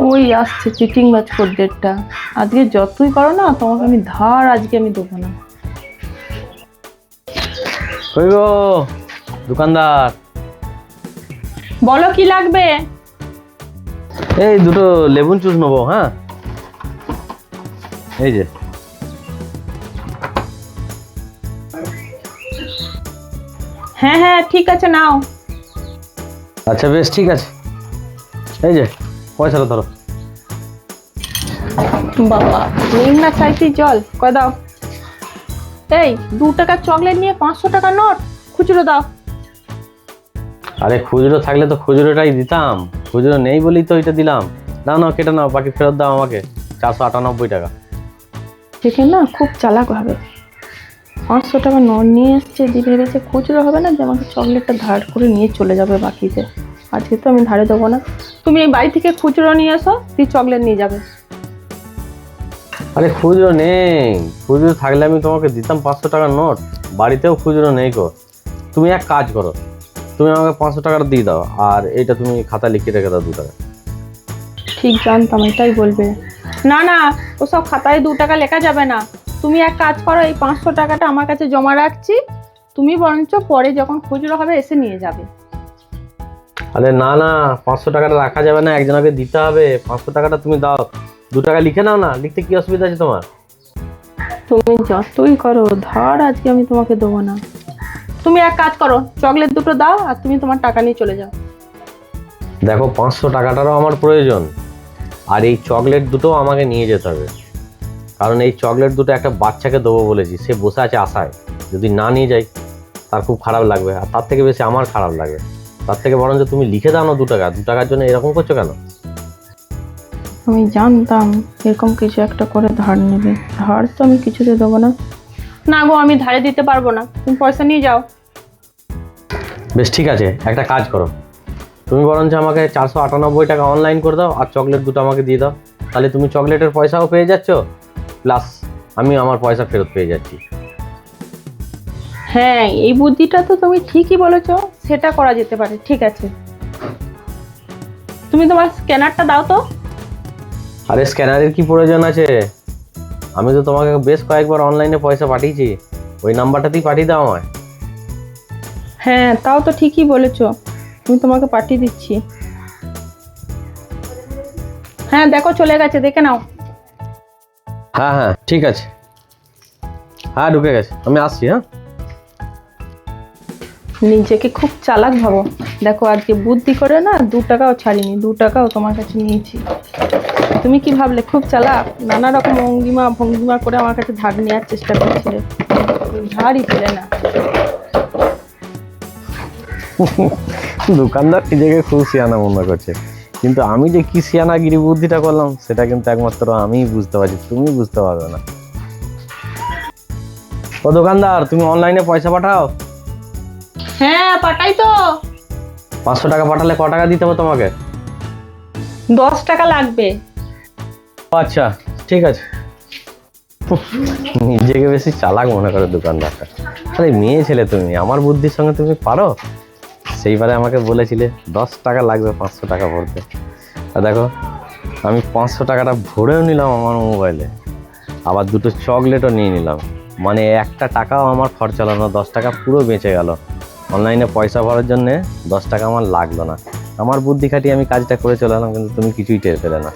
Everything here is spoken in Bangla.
ওই আসছে চিটিং বাজ খদ্দেরটা। আজকে যতই করো না, তোমাকে আমি ধার আজকে আমি দেবো না। কই গো দোকানদার, বলো কি লাগবে? এই দুটো লেবুন জুস নেবো। হ্যাঁ, এই যে। হ্যাঁ হ্যাঁ ঠিক আছে, নাও। আচ্ছা বেশ, ঠিক আছে। এই যে পয়সাটা ধরো। বাবা, নিন না চাইতেই জল, কয় দাও। এই 2 টাকার চকলেট নিয়ে 500 টাকা নোট, খুচরো দাও। আরে খুচরো থাকলে তো খুচরোটাই দিতাম, খুচরো নেই বলেই তো এটা দিলাম। না না, কেটে নাও, বাকি ফেরত দাও আমাকে। 498 টাকা। দেখে না খুব চালাক ভাবে 500 টাকা নোট নিয়ে এসছে, দিয়ে ভেবেছে খুচরো হবে না, যে আমাকে চকলেটটা ধার করে নিয়ে চলে যাবে বাকিতে। আজকে তো আমি ধারে দেবো না। তুমি এই বাড়ি থেকে খুচরো নিয়ে এসো, দিয়ে চকলেট নিয়ে যাবে। আরে খুচরো নেই, খুচরো থাকলে আমি তোমাকে দিতাম 500 টাকার নোট। বাড়িতেও খুচরো নেই গো। তুমি এক কাজ করো, তুমি আমাকে 500 টাকাটা দিয়ে দাও, আর এইটা তুমি খাতা লিখে রেখে দাও 2 টাকা। ঠিক জানতাম এটাই বলবে। না না, ওসব খাতায় 2 টাকা লেখা যাবে না। তুমি এক কাজ করো, এই 500 টাকাটা আমার কাছে জমা রাখছি, তুমি বরঞ্চ পরে যখন খুচরো হবে এসে নিয়ে যাবে। আরে না না, 500 টাকাটা রাখা যাবে না, একজনকে দিতে হবে। 500 টাকাটা তুমি দাও, 2 টাকা লিখে নাও না। লিখতে কি অসুবিধা আছে তোমার? তুমি যতই করো ধার আজকে আমি তোমাকে দেবো না। তুমি এক কাজ করো, চকলেট দুটো দাও আর তুমি তোমার টাকা নিয়ে চলে যাও। দেখো, 500 টাকাটারও আমার প্রয়োজন, আর এই চকলেট দুটো আমাকে নিয়ে যেতে হবে। কারণ এই চকলেট দুটো একটা বাচ্চাকে দেবো বলেছি, সে বসে আছে আশায়। যদি না নিয়ে যাই তার খুব খারাপ লাগবে, আর তার থেকে বেশি আমার খারাপ লাগবে। তার থেকে বরঞ্চ তুমি লিখে দাও না 2 টাকা। 2 টাকার জন্য এরকম করছো কেন? আমি জানতাম এরকম কিছু একটা করে ধার নেবে। ধার তো আমি কিছুতে দেবো না। না গো, আমি ধারে দিতে পারবো না, তুমি পয়সা নিয়ে যাও। বেশ ঠিক আছে, একটা কাজ করো, তুমি বরঞ্চ আমাকে 498 টাকা অনলাইন করে দাও, আর চকলেট দুটো আমাকে দিয়ে দাও। তাহলে তুমি চকলেটের পয়সাও পেয়ে যাচ্ছ, প্লাস আমি আমার পয়সা ফেরত পেয়ে যাচ্ছি। হ্যাঁ, এই বুদ্ধিটা তো তুমি ঠিকই বলেছো, সেটা করা যেতে পারে। ঠিক আছে, তুমি তোমার স্ক্যানারটা দাও তো। আরে স্ক্যানারের কি প্রয়োজন আছে? আমি তো তোমাকে বেশ কয়েকবার অনলাইনে পয়সা পাঠিয়েছি, ওই নাম্বারটাতেই পাঠিয়ে দাও আমায়। হ্যাঁ, তাও তো ঠিকই বলেছো, আমি তোমাকে পাঠিয়ে দিচ্ছি। হ্যাঁ দেখো, চলে গেছে, দেখে নাও। হ্যাঁ হ্যাঁ ঠিক আছে, হ্যাঁ ঢুকে গেছে, আমি আসছি। হ্যাঁ, নিজেকে খুব চালাক ভাবো। দেখো আজকে বুদ্ধি করে না 2 টাকাও ছাড়িনি, 2 টাকাও তোমার কাছে নিয়েছি। তুমি কি ভাবলে খুব চালাক? নানা রকম ভঙ্গিমা করে আমার কাছে ধার নেওয়ার চেষ্টা করছিলে, ধারই পেলে না। দোকানদার নিজেকে খুব সিয়ানা মনে করছে, কিন্তু আমি যে কি সিয়ানাগিরি বুদ্ধিটা করলাম সেটা কিন্তু একমাত্র আমিই বুঝতে পারছি, তুমি বুঝতে পারবে না। ও দোকানদার, তুমি অনলাইনে পয়সা পাঠাও। হ্যাঁ পাঠাই তো। 500 টাকা পাঠালে ক টাকা দিতে হবে তোমাকে? 10 টাকা লাগবে। আচ্ছা ঠিক আছে। নিজেকে বেশি চালাক মনে করে দোকানদারটা। আরে মেয়ে ছেলে তুমি, আমার বুদ্ধির সঙ্গে তুমি পারো। সেইবারে আমাকে বলেছিলে 10 টাকা লাগবে 500 টাকা ভরতে, আর দেখো আমি 500 টাকাটা ভরেও নিলাম আমার মোবাইলে, আবার দুটো চকলেটও নিয়ে নিলাম। মানে একটা টাকাও আমার খরচা হলো না, 10 টাকা পুরো বেঁচে গেল। অনলাইনে পয়সা ভরার জন্যে 10 টাকা আমার লাগলো না। আমার বুদ্ধি খাটিয়ে আমি কাজটা করে চলে এলাম, কিন্তু তুমি কিছুই টের পেলে না।